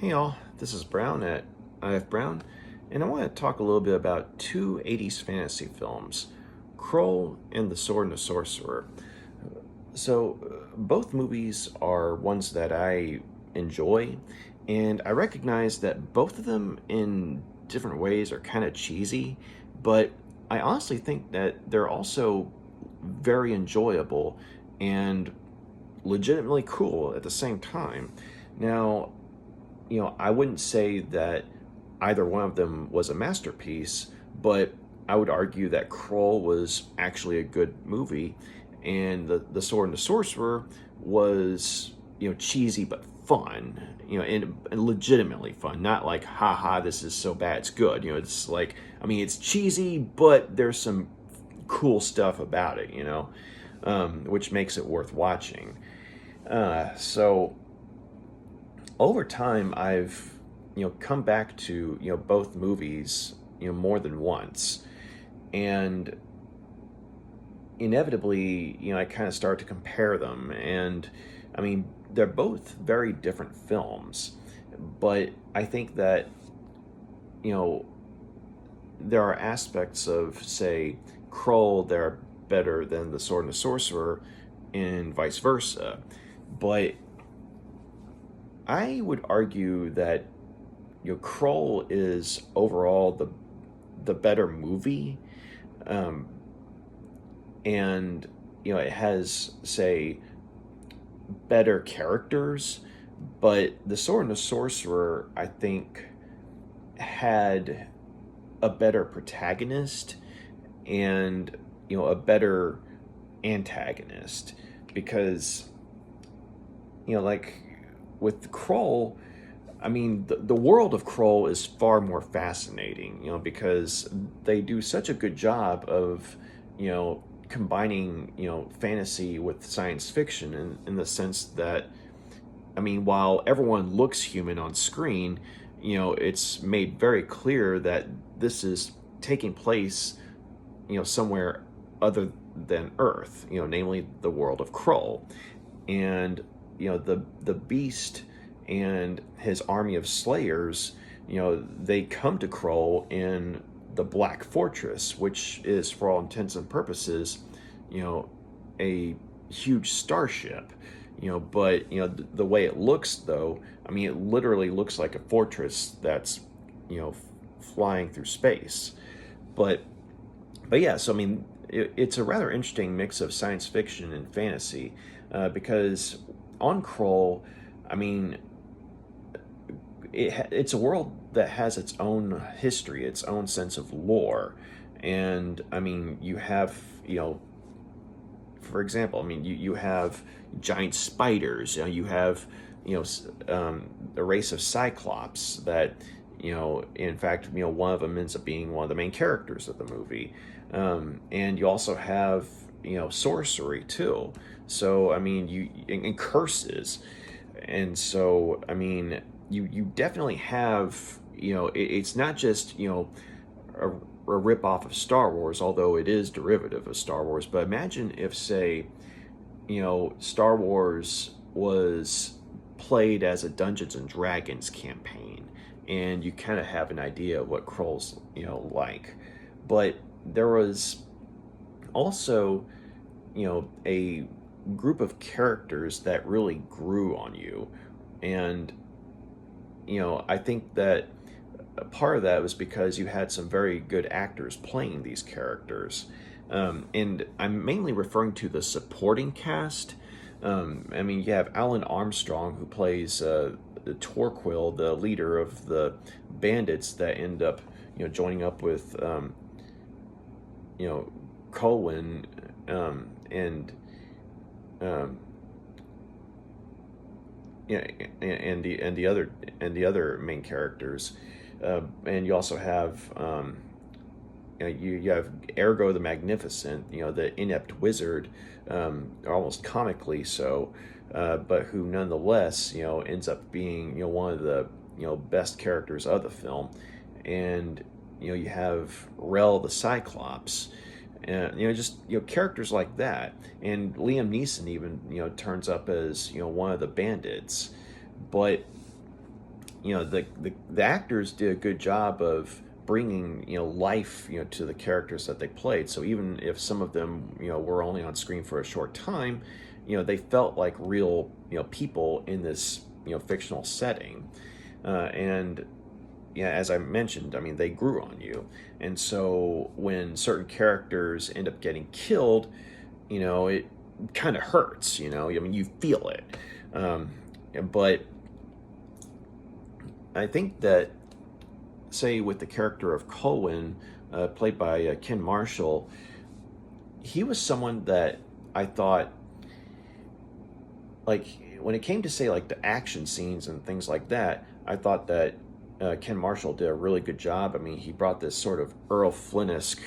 Hey all, this is Brown at IF Brown, and I want to talk a little bit about two 80s fantasy films, Krull and The Sword and the Sorcerer. Both movies are ones that I enjoy, and I recognize that both of them in different ways are kind of cheesy, but I honestly think that they're also very enjoyable and legitimately cool at the same time. Now, I wouldn't say that either one of them was a masterpiece, but I would argue that Krull was actually a good movie, and the Sword and the Sorcerer was cheesy but fun, and legitimately fun. Not like haha, this is so bad it's good. It's like, I mean, it's cheesy, but there's some cool stuff about it, which makes it worth watching. So over time, I've come back to both movies more than once, and inevitably I kind of start to compare them, and I mean they're both very different films, but I think that you know there are aspects of, say, Krull that are better than The Sword and the Sorcerer, and vice versa. But I would argue that Krull is overall the better movie, um, and it has, say, better characters. But The Sword and the Sorcerer, I think, had a better protagonist and a better antagonist, because like with Krull, I mean, the world of Krull is far more fascinating, because they do such a good job of, combining, fantasy with science fiction in the sense that, I mean, while everyone looks human on screen, it's made very clear that this is taking place, somewhere other than Earth, namely the world of Krull. And, the beast and his army of slayers, they come to Krull in the Black Fortress, which is, for all intents and purposes, a huge starship. But the way it looks, though, I mean, it literally looks like a fortress that's flying through space. But yeah, so I mean, it's a rather interesting mix of science fiction and fantasy, because on Krull, I mean, it's a world that has its own history, its own sense of lore, and I mean, you have for example, I mean, you have giant spiders, you have a race of cyclops that in fact, one of them ends up being one of the main characters of the movie, and you also have sorcery too. So I mean, and curses, and so I mean, you definitely have it's not just a rip off of Star Wars, although it is derivative of Star Wars. But imagine if, say, Star Wars was played as a Dungeons and Dragons campaign, and you kind of have an idea of what Krull's like. But there was also a group of characters that really grew on you, and I think that part of that was because you had some very good actors playing these characters. And I'm mainly referring to the supporting cast. I mean, you have Alan Armstrong, who plays Torquil, the leader of the bandits that end up, joining up with, you know, Colwyn, and um, yeah, and the other main characters, and you also have you have Ergo the Magnificent, the inept wizard, almost comically so, but who nonetheless ends up being one of the best characters of the film, and you have Rel the Cyclops. And just characters like that, and Liam Neeson even turns up as one of the bandits. But the actors did a good job of bringing life to the characters that they played. So even if some of them were only on screen for a short time, they felt like real people in this fictional setting, and yeah, as I mentioned, I mean, they grew on you. And so when certain characters end up getting killed, it kind of hurts, I mean, you feel it. Um, but I think that, say, with the character of Colwyn, played by Ken Marshall, he was someone that I thought, like, when it came to, say, like the action scenes and things like that, I thought that Ken Marshall did a really good job. I mean, he brought this sort of Earl Flynn-esque,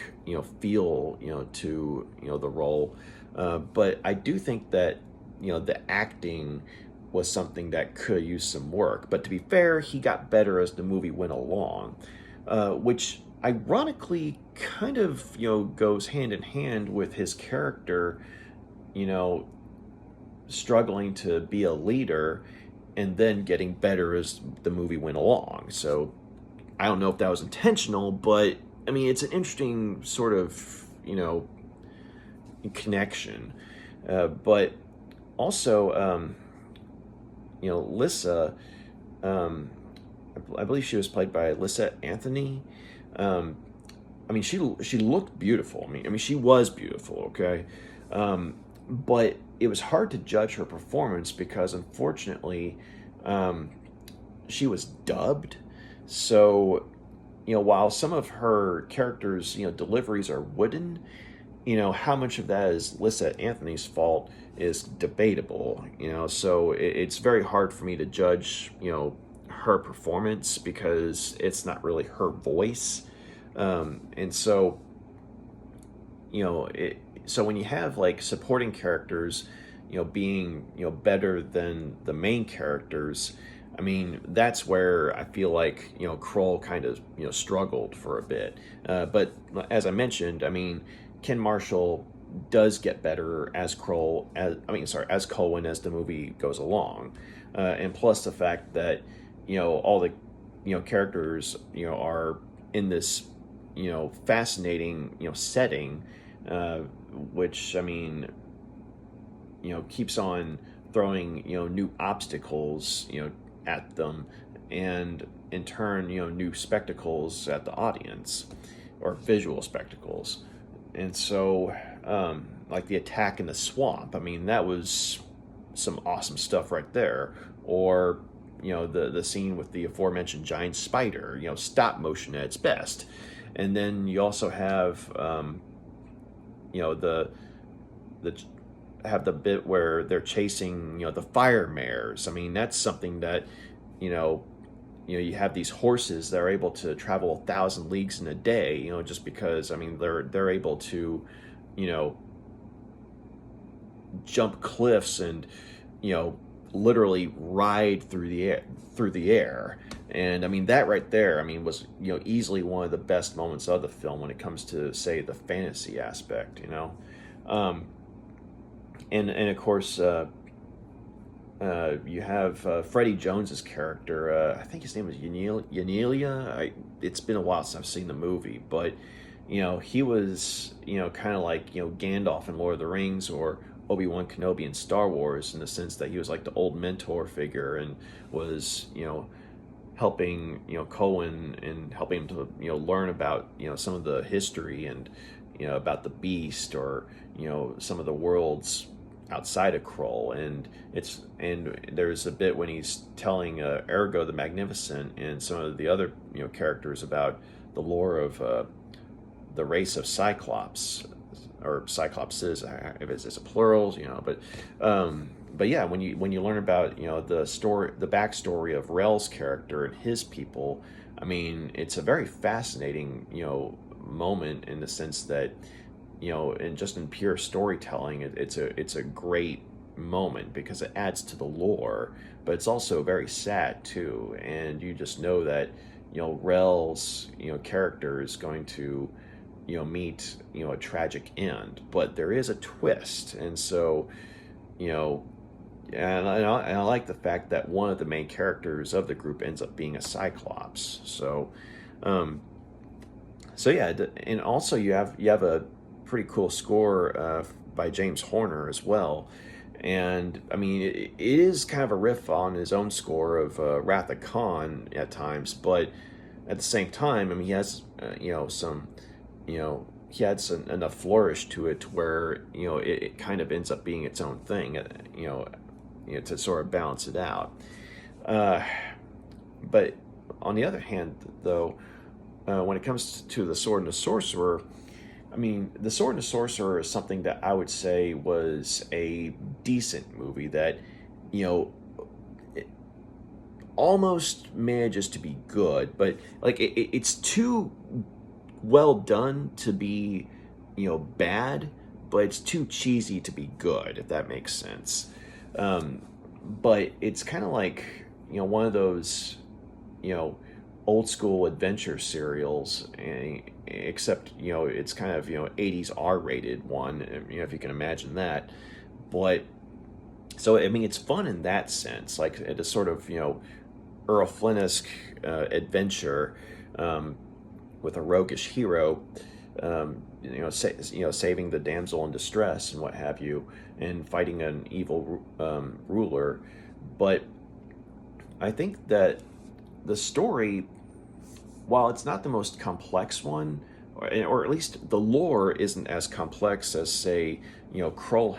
feel, to, the role. But I do think that, the acting was something that could use some work. But to be fair, he got better as the movie went along, which ironically kind of, goes hand in hand with his character, you know, struggling to be a leader and then getting better as the movie went along. So I don't know if that was intentional, but I mean, it's an interesting sort of, connection. But also, Lissa, I believe she was played by Lissa Anthony. Um, I mean, she looked beautiful. I mean, she was beautiful. Okay, but it was hard to judge her performance because, unfortunately, she was dubbed. So, while some of her characters, deliveries are wooden, how much of that is Lissa Anthony's fault is debatable. So it's very hard for me to judge, her performance because it's not really her voice. And so, so when you have like supporting characters, being, better than the main characters, I mean, that's where I feel like, Krull kind of, struggled for a bit. But as I mentioned, I mean, Ken Marshall does get better as as Colwyn as the movie goes along. And plus the fact that, all the, characters, are in this, fascinating, setting, which, I mean, keeps on throwing, new obstacles, at them, and in turn, new spectacles at the audience, or visual spectacles. And so, like the attack in the swamp, I mean, that was some awesome stuff right there. Or, the scene with the aforementioned giant spider, stop motion at its best. And then you also have, the have the bit where they're chasing, the fire mares. I mean, that's something that, you have these horses that are able to travel 1,000 leagues in a day, just because, I mean, they're able to, jump cliffs and, literally ride through the air. And I mean, that right there, I mean, was, easily one of the best moments of the film when it comes to, say, the fantasy aspect, and of course, you have Freddie Jones's character. I think his name was Yanelia. It's been a while since I've seen the movie, but he was kind of like Gandalf in Lord of the Rings, or Obi-Wan Kenobi in Star Wars, in the sense that he was like the old mentor figure and was helping Cohen and helping him to learn about some of the history and about the beast, or some of the worlds outside of Krull. And there's a bit when he's telling Ergo the Magnificent and some of the other characters about the lore of the race of Cyclops, or Cyclopses, if it's a plural, but yeah, when you learn about the backstory of Rel's character and his people, I mean, it's a very fascinating moment, in the sense that and just in pure storytelling, it's a great moment because it adds to the lore, but it's also very sad too, and you just know that Rel's character is going to meet a tragic end, but there is a twist. And so and I like the fact that one of the main characters of the group ends up being a Cyclops. Um, so yeah, and also you have a pretty cool score by James Horner as well. And I mean, it is kind of a riff on his own score of Wrath of Khan at times, but at the same time, I mean, he has some, he had enough flourish to it to where it kind of ends up being its own thing, to sort of balance it out. Uh, but on the other hand, though, when it comes to the Sword and the Sorcerer, I mean, The Sword and the Sorcerer is something that I would say was a decent movie that, you know, it almost manages to be good, but like it's too well done to be, bad, but it's too cheesy to be good, if that makes sense. Um, but it's kind of like, one of those, you know, old school adventure serials, except it's kind of 80s R-rated one, if you can imagine that. But so I mean, it's fun in that sense, like it is sort of Earl Flynn-esque adventure, um, with a roguish hero, saving the damsel in distress and what have you, and fighting an evil ruler. But I think that the story, while it's not the most complex one, or at least the lore isn't as complex as, say, Krull,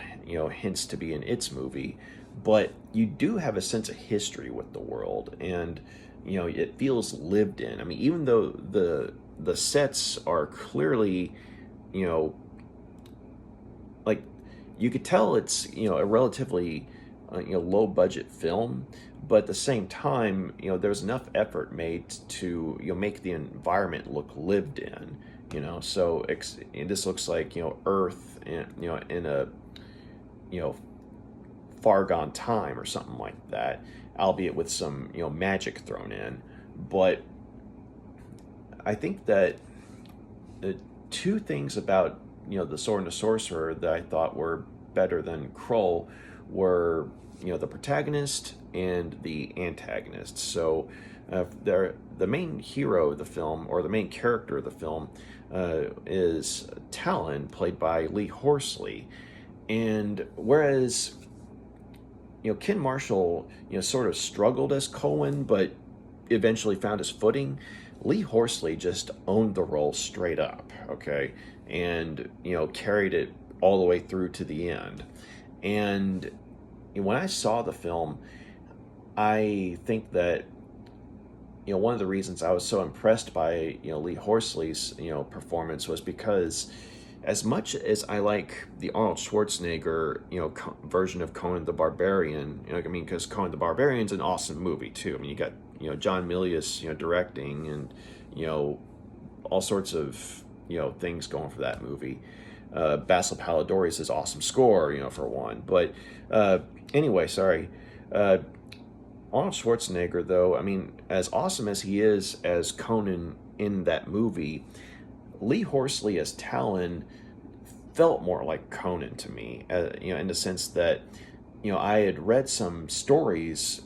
hints to be in its movie, but you do have a sense of history with the world, and it feels lived in. I mean, even though the sets are clearly, you know, like you could tell it's a relatively low budget film, but at the same time there's enough effort made to make the environment look lived in. So and this looks like Earth in a you know far gone time or something like that, albeit with some magic thrown in. But I think that the two things about the Sword and the Sorcerer that I thought were better than Krull were the protagonist and the antagonist. So the main hero of the film, or the main character of the film, is Talon, played by Lee Horsley. And whereas Ken Marshall sort of struggled as Cohen, but eventually found his footing, Lee Horsley just owned the role straight up, okay, and carried it all the way through to the end. And when I saw the film, I think that one of the reasons I was so impressed by Lee Horsley's performance was because, as much as I like the Arnold Schwarzenegger version of Conan the Barbarian, I mean, because Conan the Barbarian's an awesome movie too. I mean, you got John Milius directing, and all sorts of things going for that movie. Basil Palladori's awesome score, for one. But anyway, sorry. Arnold Schwarzenegger, though, I mean, as awesome as he is as Conan in that movie, Lee Horsley as Talon felt more like Conan to me, in the sense that, I had read some stories,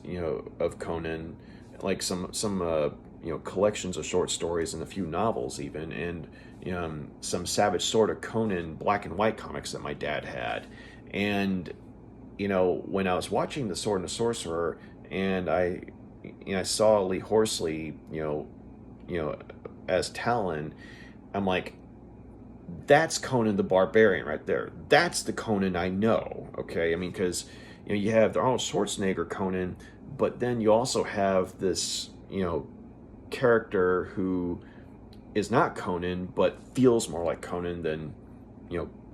of Conan, like some collections of short stories and a few novels even, and some Savage Sword of Conan black and white comics that my dad had. And when I was watching The Sword and the Sorcerer, and I saw Lee Horsley, as Talon, I'm like, that's Conan the Barbarian right there. That's the Conan I know. Okay, I mean, because you have the Arnold Schwarzenegger Conan, but then you also have this character who is not Conan, but feels more like Conan than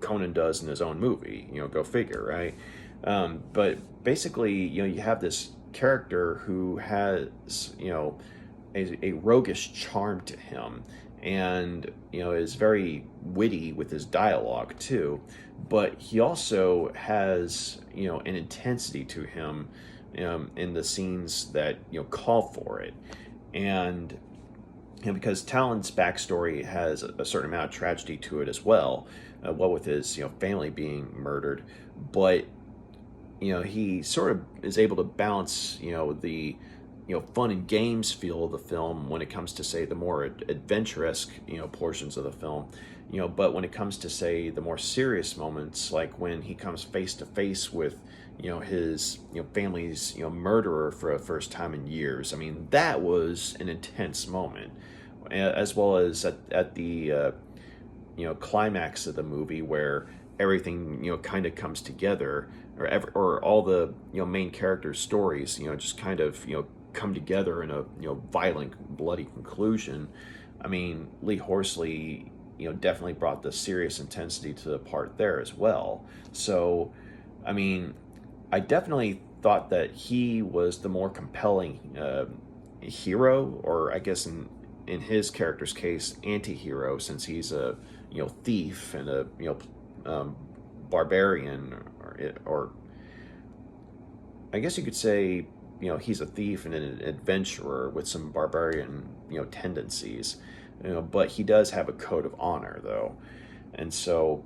Conan does in his own movie. Go figure, right? But basically, you have this character who has a roguish charm to him, and is very witty with his dialogue too. But he also has an intensity to him in the scenes that call for it. And because Talon's backstory has a certain amount of tragedy to it as well, what with his family being murdered. But he sort of is able to balance, the fun and games feel of the film when it comes to, say, the more adventurous, portions of the film, but when it comes to, say, the more serious moments, like when he comes face to face with, his, family's, murderer for a first time in years. I mean, that was an intense moment, as well as at the, climax of the movie where everything, kind of comes together, or all the, main characters' stories, just kind of, come together in a, violent, bloody conclusion. I mean, Lee Horsley, definitely brought the serious intensity to the part there as well. So, I mean, I definitely thought that he was the more compelling hero, or I guess in his character's case, anti-hero, since he's a thief and a barbarian, or I guess you could say he's a thief and an adventurer with some barbarian tendencies, but he does have a code of honor though, and so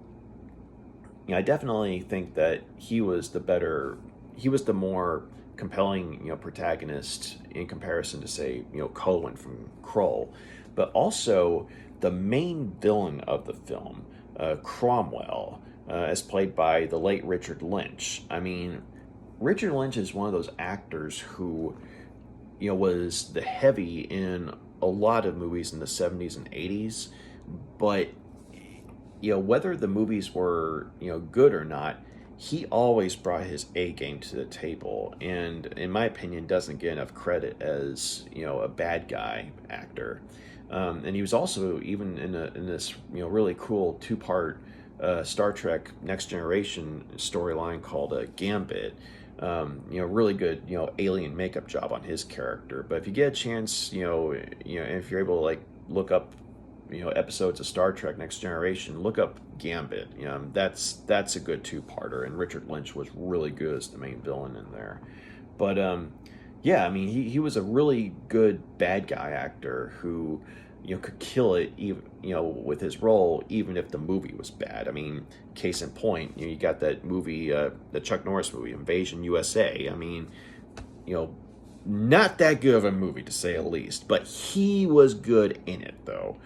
I definitely think that he was the more compelling, protagonist in comparison to, say, Cohen from Krull, but also the main villain of the film, Cromwell, as played by the late Richard Lynch. I mean, Richard Lynch is one of those actors who, was the heavy in a lot of movies in the 70s and 80s, but whether the movies were, good or not, he always brought his A game to the table, and in my opinion, doesn't get enough credit as a bad guy actor. And he was also even in this really cool two-part Star Trek Next Generation storyline called Gambit. Really good alien makeup job on his character. But if you get a chance, if you're able to like look up episodes of Star Trek Next Generation, look up Gambit. That's a good two-parter, and Richard Lynch was really good as the main villain in there. But yeah, I mean, he was a really good bad guy actor who could kill it even with his role, even if the movie was bad. I mean, case in point, you got that movie, the Chuck Norris movie, Invasion USA. I mean, not that good of a movie to say the least, but he was good in it though.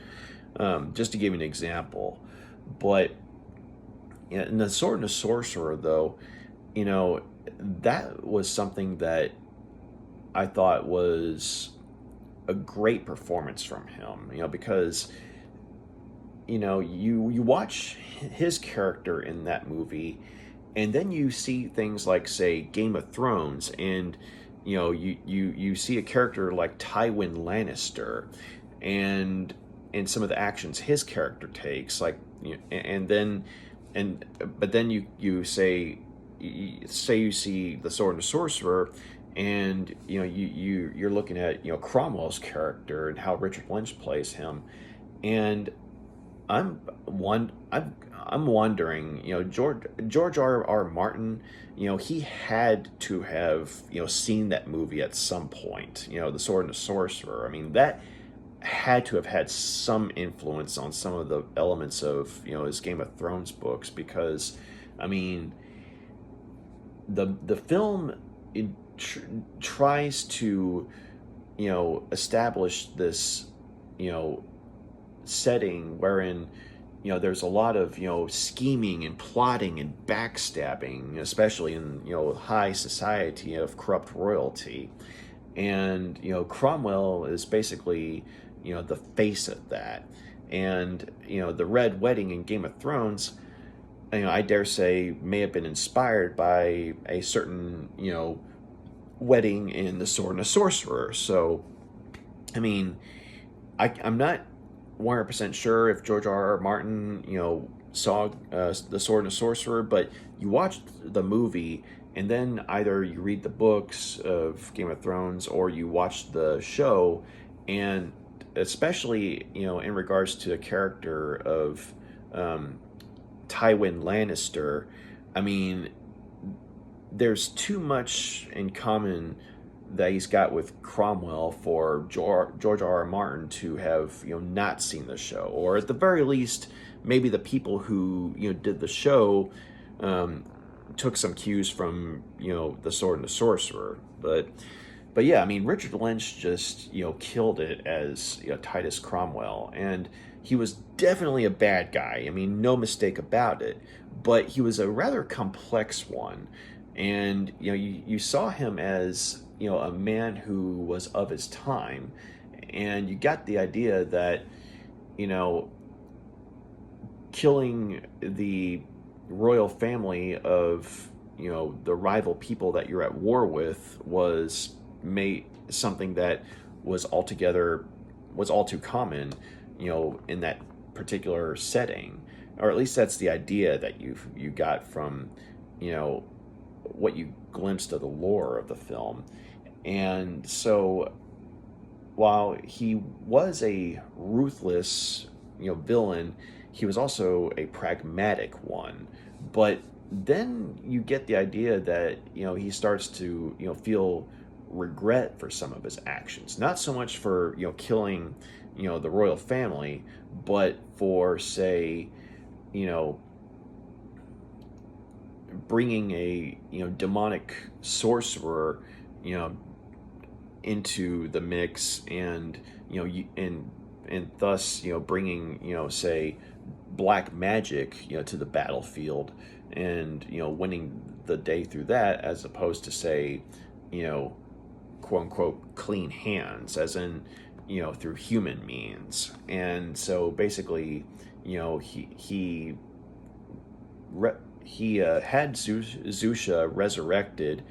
Just to give you an example. But in the Sword and the Sorcerer, though, that was something that I thought was a great performance from him. Because you watch his character in that movie, and then you see things like, say, Game of Thrones, and you see a character like Tywin Lannister, and some of the actions his character takes, like, but then you say you see the Sword and the Sorcerer, and you're looking at Cromwell's character and how Richard Lynch plays him, and I'm wondering, George R. Martin, he had to have seen that movie at some point, the Sword and the Sorcerer. I mean, that had to have had some influence on some of the elements of his Game of Thrones books, because I mean, the film, it tries to establish this setting wherein there's a lot of scheming and plotting and backstabbing, especially in high society of corrupt royalty, and Cromwell is basically the face of that. And the Red Wedding in Game of Thrones, I dare say, may have been inspired by a certain wedding in The Sword and the Sorcerer. So I mean, I'm not 100% sure if George R. R. Martin saw The Sword and the Sorcerer, but you watch the movie, and then either you read the books of Game of Thrones or you watch the show, and especially in regards to the character of Tywin Lannister, I mean, there's too much in common that he's got with Cromwell for George R. R. Martin to have not seen the show, or at the very least, maybe the people who did the show took some cues from the Sword and the Sorcerer, but yeah, I mean, Richard Lynch just killed it as Titus Cromwell, and he was definitely a bad guy. I mean, no mistake about it. But he was a rather complex one, and you saw him as a man who was of his time, and you got the idea that you know killing the royal family of the rival people that you're at war with was made something that was all too common in that particular setting, or at least that's the idea that you got from what you glimpsed of the lore of the film. And so while he was a ruthless villain, he was also a pragmatic one. But then you get the idea that he starts to feel regret for some of his actions, not so much for killing the royal family, but for, say, you know bringing a demonic sorcerer you know into the mix, and and thus bringing say black magic to the battlefield, and winning the day through that, as opposed to, say, you know quote unquote clean hands, as in through human means. And so basically he had Zusha resurrected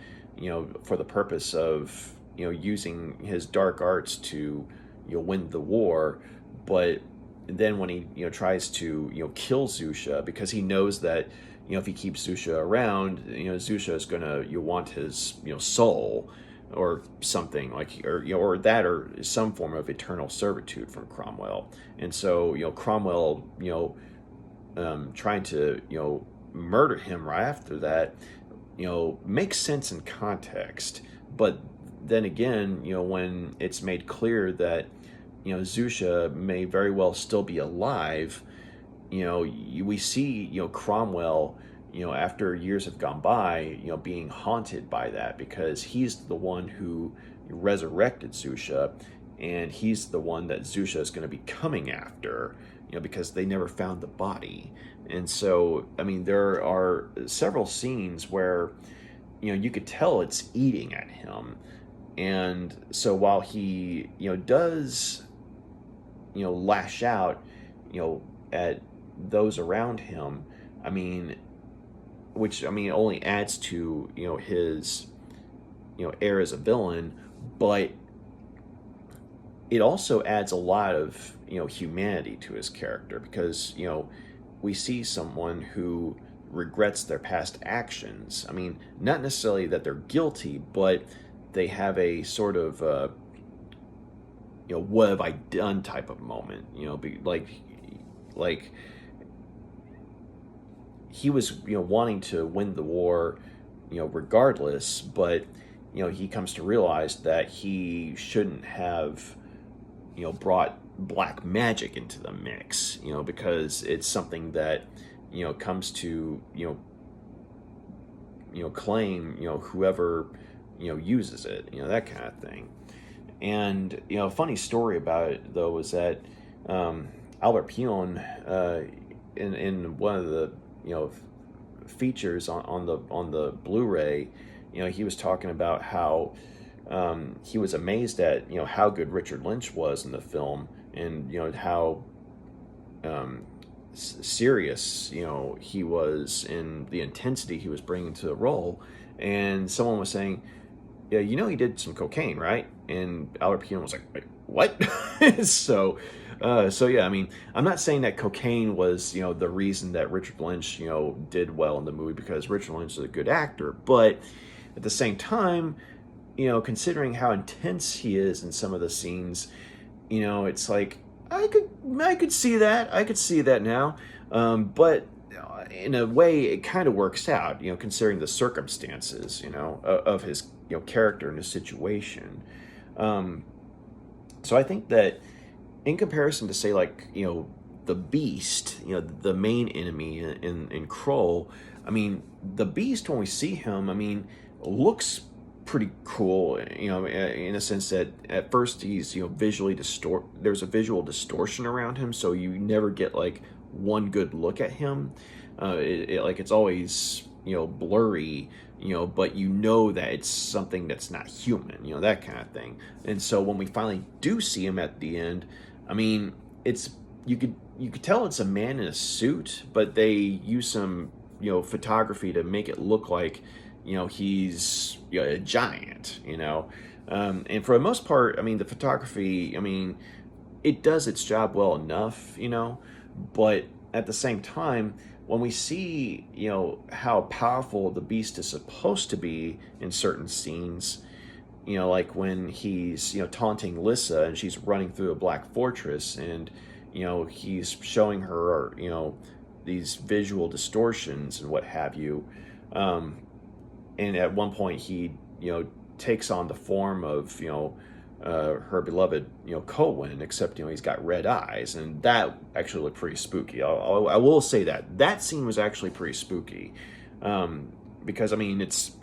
for the purpose of using his dark arts to win the war. But then when he tries to kill Zusha, because he knows that if he keeps Zusha around, Zusha is gonna want his soul, or something like, or that, or some form of eternal servitude from Cromwell. And so Cromwell trying to murder him right after that makes sense in context. But then again, when it's made clear that Zusha may very well still be alive, we see Cromwell after years have gone by being haunted by that, because he's the one who resurrected Zusha, and he's the one that Zusha is going to be coming after, because they never found the body. And so, I mean, there are several scenes where you could tell it's eating at him. And so while he does lash out at those around him, I mean, which, I mean, only adds to his air as a villain, but it also adds a lot of humanity to his character, because we see someone who regrets their past actions. I mean, not necessarily that they're guilty, but they have a sort of what have I done type of moment. Like he was wanting to win the war regardless, but he comes to realize that he shouldn't have brought black magic into the mix, because it's something that comes to claim whoever uses it, that kind of thing. And a funny story about it, though, was that Albert Pion, in one of the features on the Blu-ray, he was talking about how he was amazed at how good Richard Lynch was in the film, and how serious he was in the intensity he was bringing to the role. And someone was saying, yeah, he did some cocaine, right? And Albert Pion was like, wait, what? So yeah, I mean, I'm not saying that cocaine was the reason that Richard Lynch did well in the movie, because Richard Lynch is a good actor. But at the same time, considering how intense he is in some of the scenes, it's like I could see that now. But in a way, it kind of works out, considering the circumstances, of his character and his situation. So I think that, in comparison to, say, like the Beast, the main enemy in Krull, I mean, the Beast, when we see him, I mean, looks pretty cool, you know, in a sense that at first he's, you know, visually there's a visual distortion around him, so you never get like one good look at him. Like it's always, you know, blurry, you know, but you know that it's something that's not human, you know, that kind of thing. And so when we finally do see him at the end, I mean, it's you could tell it's a man in a suit, but they use some, you know, photography to make it look like, you know, he's, you know, a giant, you know. And for the most part, I mean, the photography, I mean, it does its job well enough, you know, but at the same time, when we see, you know, how powerful the Beast is supposed to be in certain scenes, you know, like when he's, you know, taunting Lissa and she's running through a black fortress, and, you know, he's showing her, you know, these visual distortions and what have you. Um, and at one point he, you know, takes on the form of, you know, her beloved, you know, Cohen, except, you know, he's got red eyes, and that actually looked pretty spooky. I will say that that scene was actually pretty spooky, because I mean it's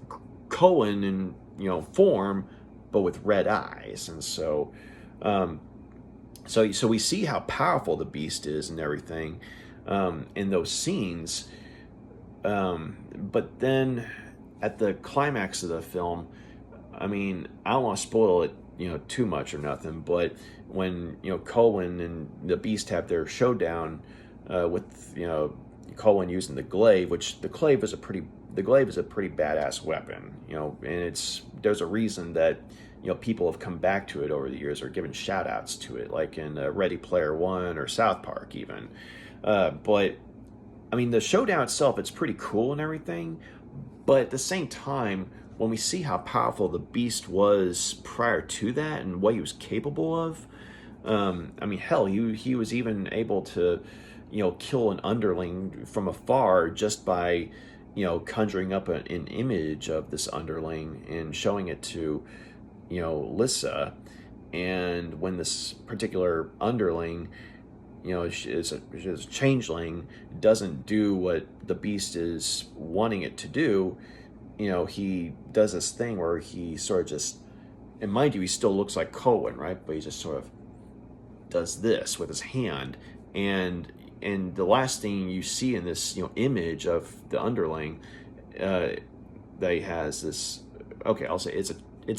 Cohen in, you know, form, but with red eyes, and so, so we see how powerful the Beast is and everything, in those scenes, but then at the climax of the film, I mean, I don't want to spoil it, you know, too much or nothing, but when, you know, Cohen and the Beast have their showdown, with, you know, Cohen using the glaive, which the glaive is a pretty badass weapon, you know, and there's a reason that, you know, people have come back to it over the years or given shout outs to it, like in Ready Player One or South Park even. But I mean, the showdown itself, it's pretty cool and everything, but at the same time, when we see how powerful the Beast was prior to that and what he was capable of, I mean, hell, he was even able to, you know, kill an underling from afar just by, you know, conjuring up an image of this underling and showing it to, you know, Lissa. And when this particular underling, you know, is a changeling, doesn't do what the Beast is wanting it to do, you know, he does this thing where he sort of just, and mind you, he still looks like Cohen, right? But he just sort of does this with his hand, and the last thing you see in this, you know, image of the underling, that he has this. Okay, I'll say it's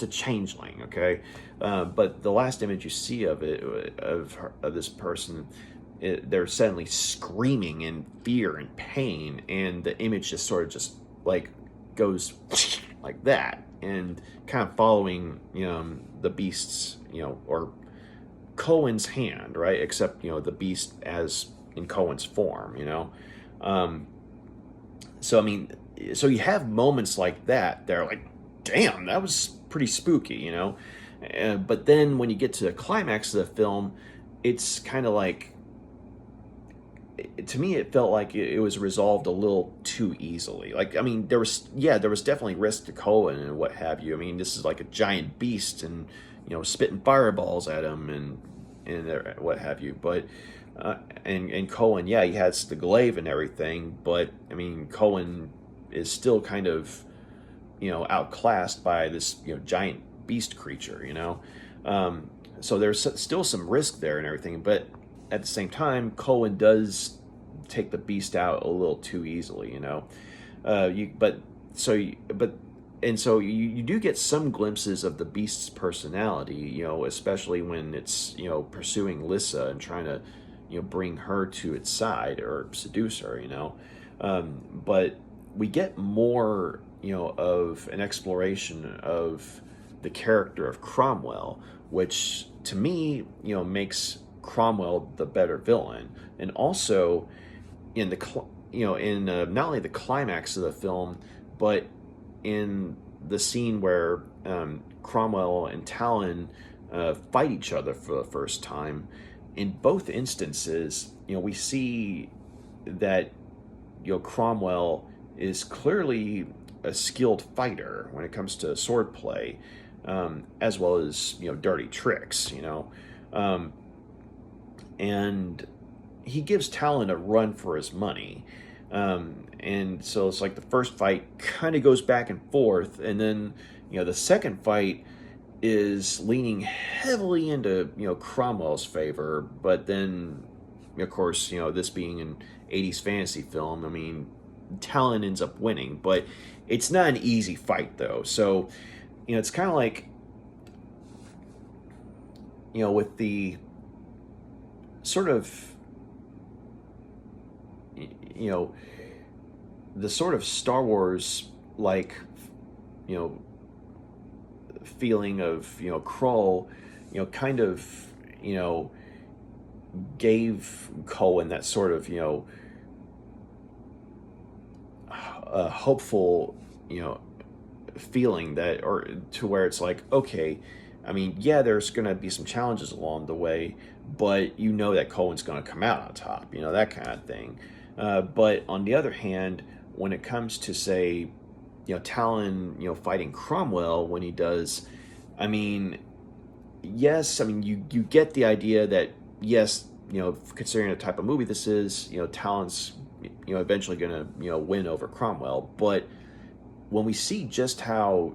a changeling. Okay, but the last image you see of it of this person, they're suddenly screaming in fear and pain, and the image just sort of just like goes like that, and kind of following, you know, the Beast's, you know, or Cohen's hand, right? Except, you know, the Beast as in Cohen's form, you know. Um, so I mean, so you have moments like that. They're like, damn, that was pretty spooky, you know. But then when you get to the climax of the film, it's kind of like, to me, it felt like it was resolved a little too easily. Like, I mean, there was definitely risk to Cohen and what have you. I mean, this is like a giant beast, and, you know, spitting fireballs at him and what have you. But and Cohen, yeah, he has the glaive and everything, but I mean, Cohen is still kind of, you know, outclassed by this, you know, giant beast creature, you know. So there's still some risk there and everything, but at the same time, Cohen does take the Beast out a little too easily, you know. So you do get some glimpses of the Beast's personality, you know, especially when it's, you know, pursuing Lissa and trying to, you know, bring her to its side or seduce her, you know. But we get more, you know, of an exploration of the character of Cromwell, which to me, you know, makes Cromwell the better villain, and also in in not only the climax of the film, but in the scene where Cromwell and Talon fight each other for the first time. In both instances, you know, we see that, you know, Cromwell is clearly a skilled fighter when it comes to swordplay, as well as, you know, dirty tricks, you know. And he gives Talon a run for his money. and so it's like the first fight kind of goes back and forth, and then the second fight is leaning heavily into Cromwell's favor, but then of course this being an 80s fantasy film, I mean Talon ends up winning, but it's not an easy fight though. So it's kind of like with the sort of the sort of Star Wars like you know feeling of Krull, kind of gave Cohen that sort of hopeful feeling that, or to where it's like, okay, I mean, yeah, there's gonna be some challenges along the way, but that Cohen's gonna come out on top, that kind of thing. But on the other hand, when it comes to say Talon, fighting Cromwell when he does, I mean, yes, I mean, you get the idea that, yes, considering the type of movie this is, Talon's, eventually going to, win over Cromwell. But when we see just how,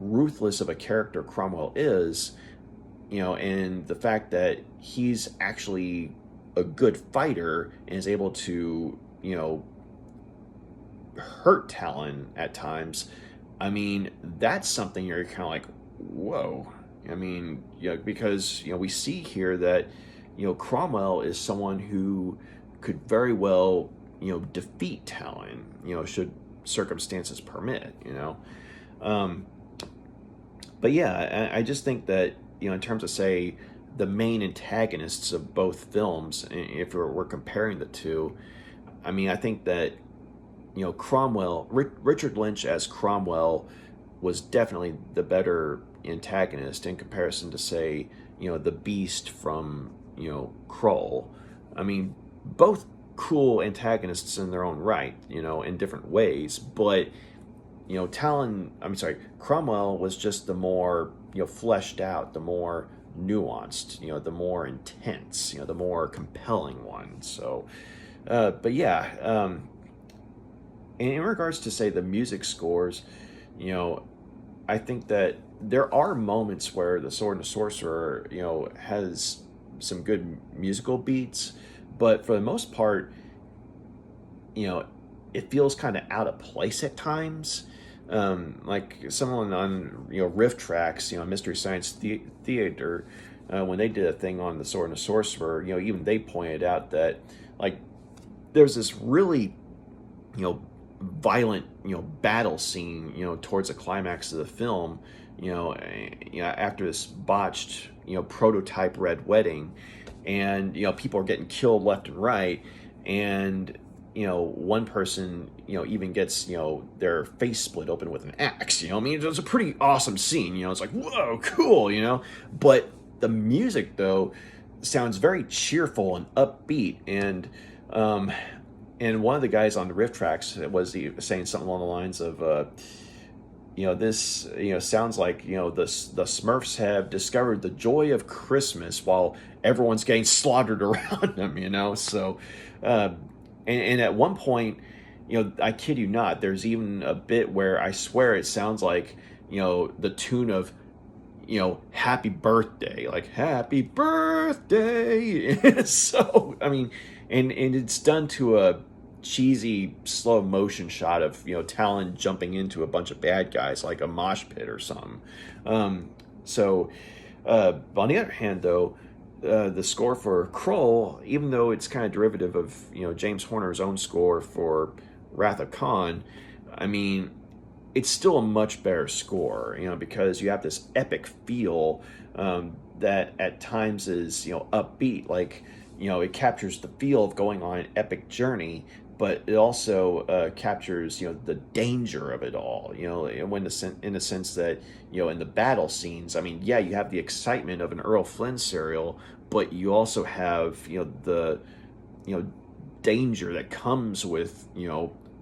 ruthless of a character Cromwell is, and the fact that he's actually a good fighter and is able to, hurt Talon at times, I mean, that's something you're kind of like, whoa. I mean, because, we see here that, Cromwell is someone who could very well, defeat Talon, should circumstances permit, But yeah, I just think that, in terms of, say, the main antagonists of both films, if we're comparing the two, I mean, I think that Cromwell, Richard Lynch as Cromwell was definitely the better antagonist in comparison to, say, the Beast from, Krull. I mean, both cool antagonists in their own right, in different ways, but, Cromwell was just the more, fleshed out, the more nuanced, the more intense, the more compelling one. So, but yeah, in regards to, say, the music scores, I think that there are moments where the Sword and the Sorcerer, has some good musical beats, but for the most part, it feels kind of out of place at times. Like someone on riff tracks, Mystery Science Theater, when they did a thing on the Sword and the Sorcerer, even they pointed out that like there's this really violent battle scene towards the climax of the film, after this botched prototype red wedding, and people are getting killed left and right, and one person even gets their face split open with an axe. I mean, it's a pretty awesome scene. It's like, whoa, cool. But the music though sounds very cheerful and upbeat, and one of the guys on the riff tracks was saying something along the lines of, this, sounds like, the Smurfs have discovered the joy of Christmas while everyone's getting slaughtered around them, So, and at one point, I kid you not, there's even a bit where I swear it sounds like, the tune of, Happy Birthday, like Happy Birthday. So, I mean, and it's done to a cheesy slow motion shot of Talon jumping into a bunch of bad guys like a mosh pit or something. So on the other hand though, the score for Krull, even though it's kind of derivative of James Horner's own score for Wrath of Khan, I mean, it's still a much better score, because you have this epic feel that at times is upbeat, like it captures the feel of going on an epic journey, but it also captures the danger of it all, when in the sense that in the battle scenes, I mean, yeah, you have the excitement of an Earl Flynn serial, but you also have the danger that comes with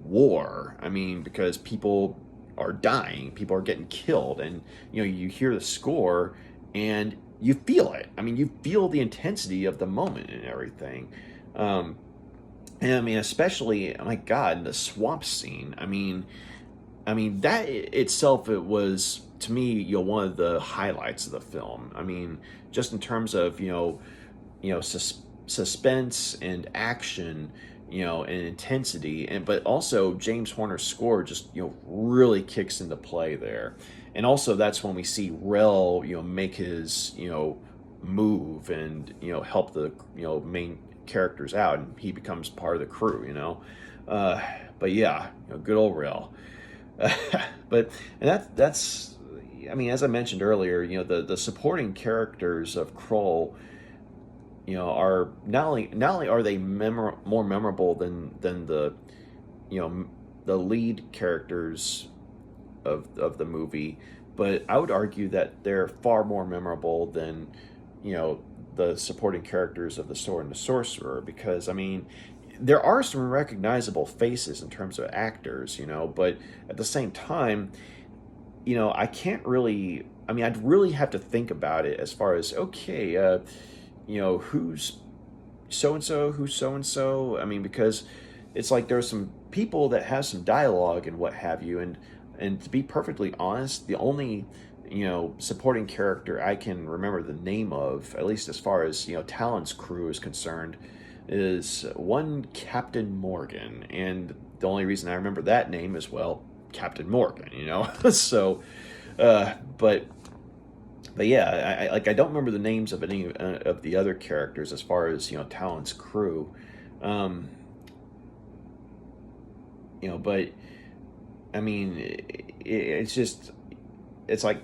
war. I mean, because people are dying, people are getting killed, and you hear the score and you feel it. I mean, you feel the intensity of the moment and everything. And I mean, especially, my God, the swamp scene. I mean that itself, it was to me, one of the highlights of the film. I mean, just in terms of suspense and action, and intensity, and but also James Horner's score just really kicks into play there, and also that's when we see Rel make his move and help the main characters out, and he becomes part of the crew. Uh, but yeah, good old Rel. But and that's I mean, as I mentioned earlier, the supporting characters of Krull, are not only are they more memorable than you know the lead characters of the movie, but I would argue that they're far more memorable than you know the supporting characters of the Sword and the Sorcerer, because I mean there are some recognizable faces in terms of actors, but at the same time, I can't really. I mean, I'd really have to think about it as far as, okay, who's so and so, who's so and so. I mean, because it's like there's some people that have some dialogue and what have you, and to be perfectly honest, the only supporting character I can remember the name of, at least as far as Talon's crew is concerned, is one Captain Morgan, and the only reason I remember that name is, well, Captain Morgan, so, uh, but but yeah, I don't remember the names of any of the other characters as far as Talon's crew, um, but I mean, it's just it's like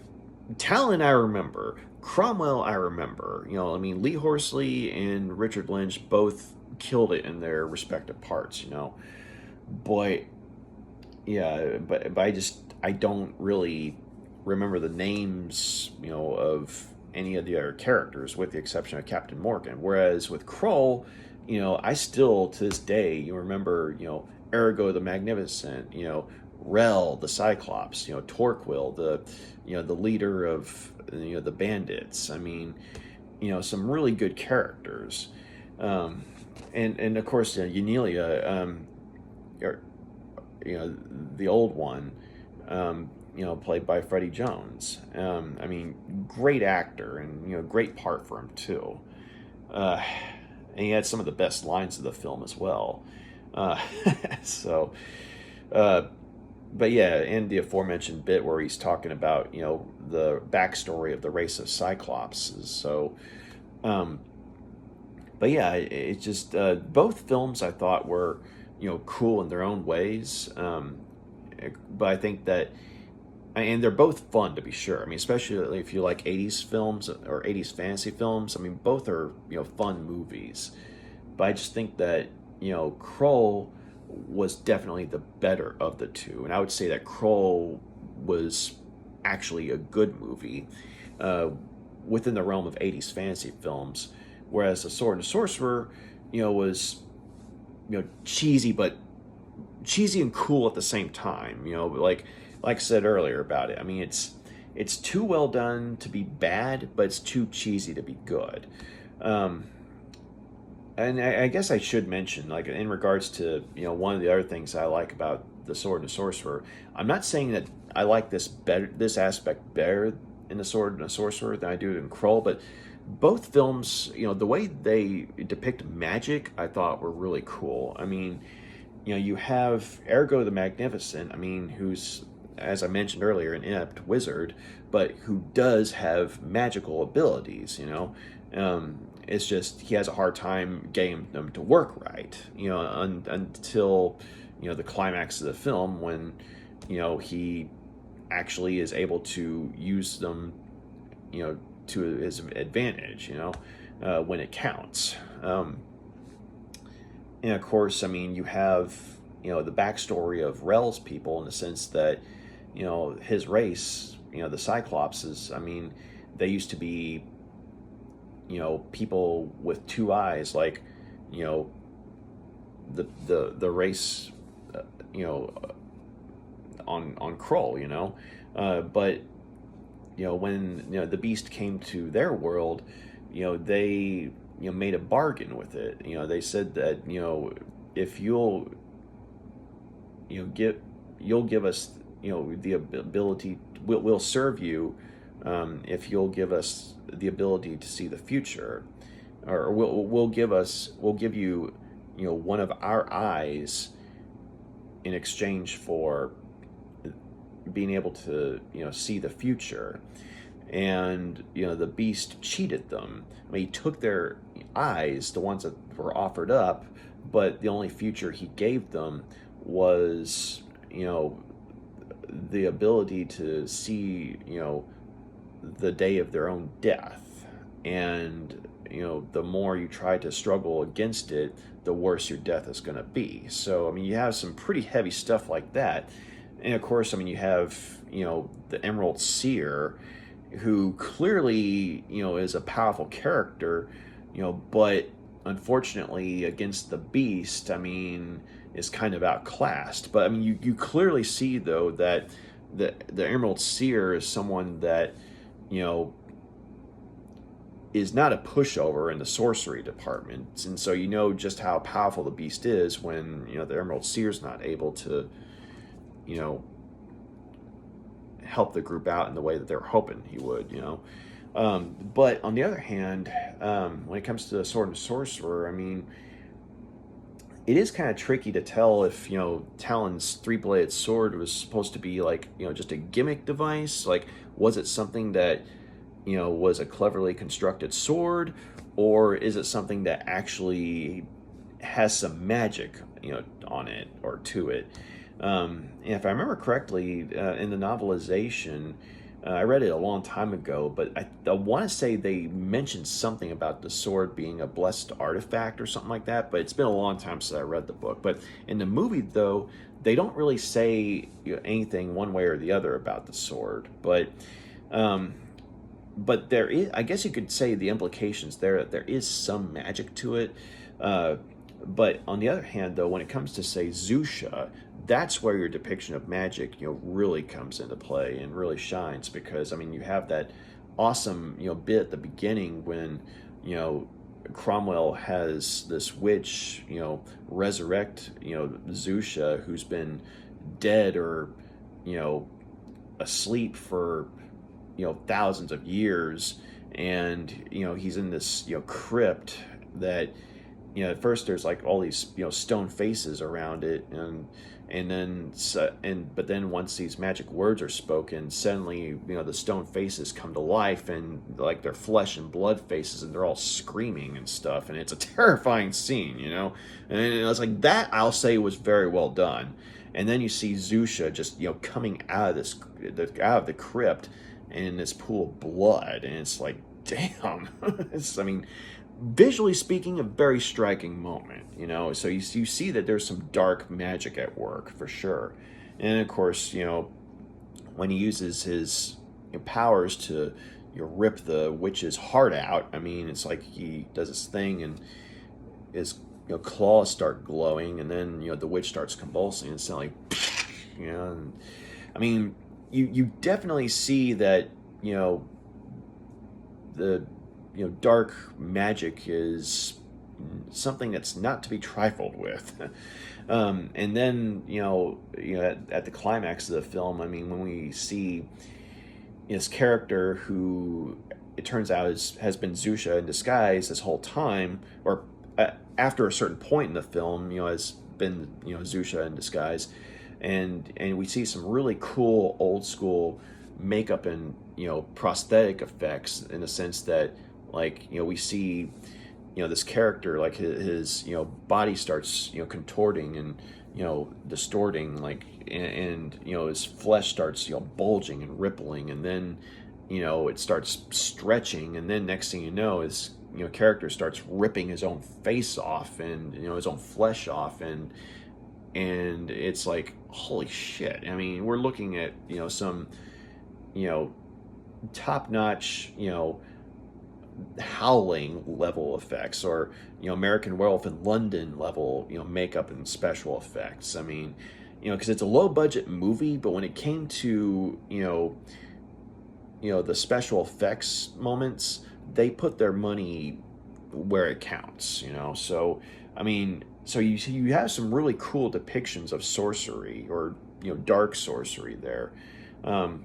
Talon I remember, Cromwell I remember, I mean Lee Horsley and Richard Lynch both killed it in their respective parts, but yeah, but I don't really remember the names, of any of the other characters, with the exception of Captain Morgan. Whereas with Krull, I still to this day remember, Ergo the Magnificent, Rel the Cyclops, Torquil the leader of the bandits. I mean, some really good characters, and of course Eunelia, or, the old one, played by Freddie Jones. I mean, great actor, and great part for him too. Uh, and he had some of the best lines of the film as well. Uh, so, uh, but yeah, and the aforementioned bit where he's talking about the backstory of the race of Cyclops. So, um, but yeah, it's just both films I thought were cool in their own ways. But I think that, and they're both fun to be sure. I mean, especially if you like '80s films or '80s fantasy films. I mean, both are fun movies. But I just think that Krull was definitely the better of the two, and I would say that Krull was actually a good movie uh, within the realm of '80s fantasy films, whereas The Sword and the Sorcerer, was cheesy, but cheesy and cool at the same time. Like I said earlier about it. I mean, it's too well done to be bad, but it's too cheesy to be good. Um, and I guess I should mention, like in regards to one of the other things I like about The Sword and the Sorcerer, I'm not saying that I like this aspect better in The Sword and the Sorcerer than I do in Krull, but both films, the way they depict magic, I thought were really cool. I mean, you have Ergo the Magnificent, I mean, who's, as I mentioned earlier, an inept wizard, but who does have magical abilities, it's just he has a hard time getting them to work right, until, the climax of the film when, he actually is able to use them, to his advantage, when it counts. And of course, I mean, you have, the backstory of Rel's people in the sense that, his race, the Cyclopses, I mean, they used to be, people with two eyes, like, you know, the race, uh, you know, on Krull, but when the beast came to their world, they made a bargain with it. They said that if get you'll give us the ability, we'll serve you, if you'll give us the ability to see the future, or we'll give you one of our eyes in exchange for being able to see the future. And the beast cheated them. I mean, he took their eyes, the ones that were offered up, but the only future he gave them was the ability to see the day of their own death. And the more you try to struggle against it, the worse your death is going to be. So I mean, you have some pretty heavy stuff like that. And of course, I mean, you have the Emerald Seer, who clearly is a powerful character, but unfortunately against the beast, I mean, is kind of outclassed. But I mean, you clearly see though that the Emerald Seer is someone that is not a pushover in the sorcery department, and so just how powerful the beast is when the Emerald Seer's not able to help the group out in the way that they're hoping he would. But on the other hand, when it comes to the Sword and Sorcerer, I mean, it is kind of tricky to tell if Talon's three-bladed sword was supposed to be like just a gimmick device. Like, was it something that was a cleverly constructed sword, or is it something that actually has some magic on it or to it? And if I remember correctly, in the novelization, I read it a long time ago, but I want to say they mentioned something about the sword being a blessed artifact or something like that, but it's been a long time since I read the book. But in the movie, though, they don't really say anything one way or the other about the sword. But there is, I guess you could say the implications there, that there is some magic to it. But on the other hand, though, when it comes to, say, Zusha, that's where your depiction of magic, really comes into play and really shines. Because, I mean, you have that awesome, bit at the beginning when, Cromwell has this witch, resurrect, Zusha, who's been dead or, asleep for, thousands of years. And, he's in this, crypt that, at first there's like all these stone faces around it, but then once these magic words are spoken, suddenly the stone faces come to life, and like they're flesh and blood faces, and they're all screaming and stuff, and it's a terrifying scene, and it's like that. I'll say was very well done. And then you see Zusha just coming out of the crypt and in this pool of blood, and it's like, damn. I mean, visually speaking, a very striking moment, so you see that there's some dark magic at work for sure. And of course, when he uses his powers to rip the witch's heart out, I mean, it's like he does this thing and his claws start glowing, and then the witch starts convulsing, and it's like, and, I mean, you definitely see that the dark magic is something that's not to be trifled with. And then, at the climax of the film, I mean, when we see this character who it turns out has been Zusha in disguise this whole time, or after a certain point in the film, has been, Zusha in disguise, and we see some really cool old school makeup and prosthetic effects, in the sense that, like, we see this character, like his body starts contorting and distorting, like, and his flesh starts bulging and rippling, and then it starts stretching, and then next thing you know, his character starts ripping his own face off, and his own flesh off, and it's like, holy shit. I mean, we're looking at some top-notch Howling level effects, or American Werewolf in London level makeup and special effects. I mean, because it's a low budget movie, but when it came to the special effects moments, they put their money where it counts. So I mean, so you have some really cool depictions of sorcery, or dark sorcery there. Um,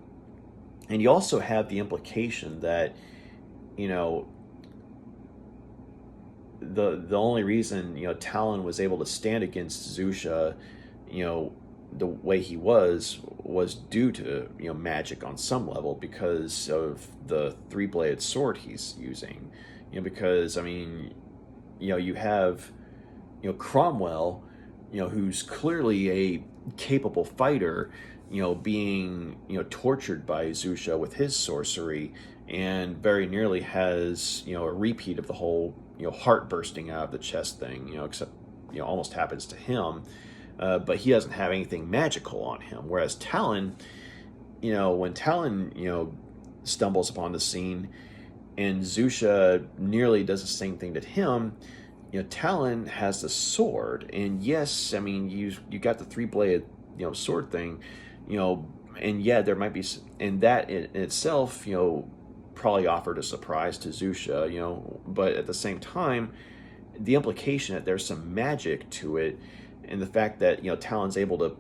and you also have the implication that you know the only reason Talon was able to stand against Zusha, you know, the way he was due to magic on some level, because of the three-bladed sword he's using. Because I mean, you have Cromwell, who's clearly a capable fighter, being tortured by Zusha with his sorcery, and very nearly has a repeat of the whole heart bursting out of the chest thing, except almost happens to him, but he doesn't have anything magical on him. Whereas Talon, when Talon stumbles upon the scene, and Zusha nearly does the same thing to him, Talon has the sword, and yes, I mean you got the three-bladed sword thing, and yeah, there might be, and that in itself probably offered a surprise to Zusha, but at the same time, the implication that there's some magic to it, and the fact that Talon's able to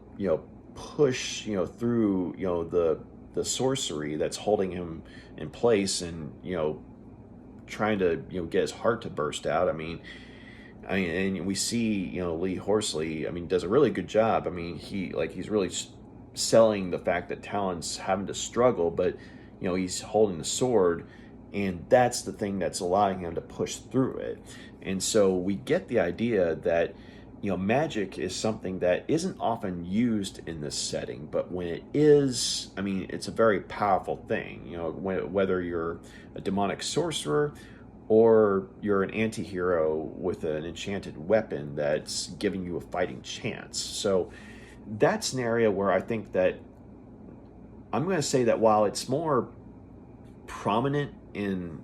push through the sorcery that's holding him in place, and trying to get his heart to burst out. I mean, and we see Lee Horsley. I mean, does a really good job. I mean, he's really selling the fact that Talon's having to struggle, but he's holding the sword, and that's the thing that's allowing him to push through it. And so we get the idea that magic is something that isn't often used in this setting, but when it is, I mean, it's a very powerful thing. Whether you're a demonic sorcerer or you're an anti-hero with an enchanted weapon that's giving you a fighting chance. So that's an area where I think that I'm going to say that while it's more prominent in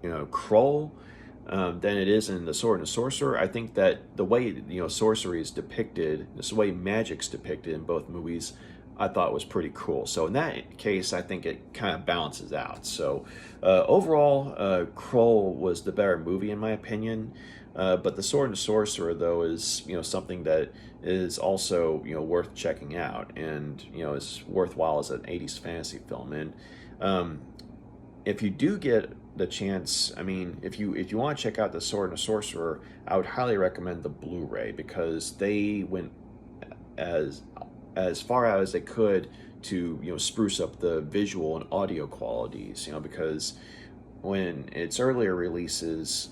Krull than it is in the Sword and the Sorcerer, I think that the way sorcery is depicted, this way magic's depicted in both movies, I thought was pretty cool. So in that case, I think it kind of balances out. So overall, Krull was the better movie in my opinion. But the Sword and the Sorcerer, though, is something that is also worth checking out, and is worthwhile as an '80s fantasy film. And if you do get the chance, I mean, if you want to check out the Sword and the Sorcerer, I would highly recommend the Blu-ray, because they went as far out as they could to spruce up the visual and audio qualities. Because when its earlier releases,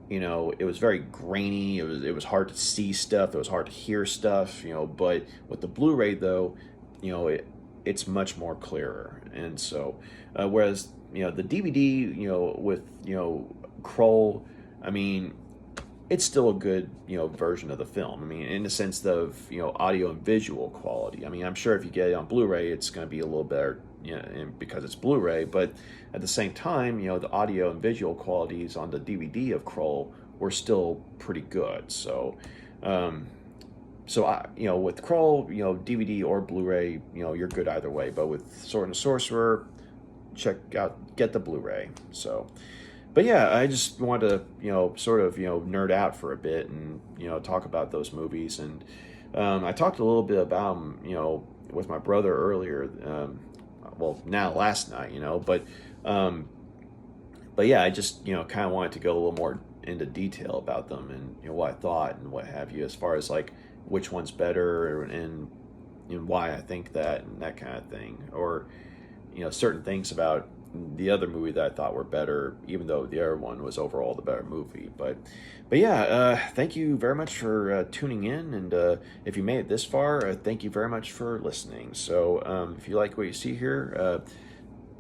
it was very grainy. It was hard to see stuff. It was hard to hear stuff. But with the Blu-ray, though, it's much more clearer. And so, whereas the DVD, with Krull, I mean, it's still a good version of the film. I mean, in the sense of audio and visual quality. I mean, I'm sure if you get it on Blu-ray, it's going to be a little better, because it's Blu-ray. But at the same time, the audio and visual qualities on the DVD of Krull were still pretty good. So, with Krull, DVD or Blu-ray, you're good either way. But with Sword and the Sorcerer, get the Blu-ray. So. But yeah, I just wanted to, sort of, nerd out for a bit and, talk about those movies. And I talked a little bit about them, with my brother earlier, now last night, but yeah, I just, kind of wanted to go a little more into detail about them, and, what I thought and what have you, as far as like which one's better, and why I think that, and that kind of thing. Or, certain things about the other movie that I thought were better, even though the other one was overall the better movie. But yeah, thank you very much for tuning in, and if you made it this far, thank you very much for listening. So if you like what you see here,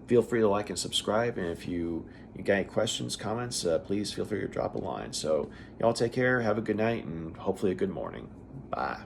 feel free to like and subscribe, and if you got any questions, comments, please feel free to drop a line. So y'all take care, have a good night, and hopefully a good morning. Bye.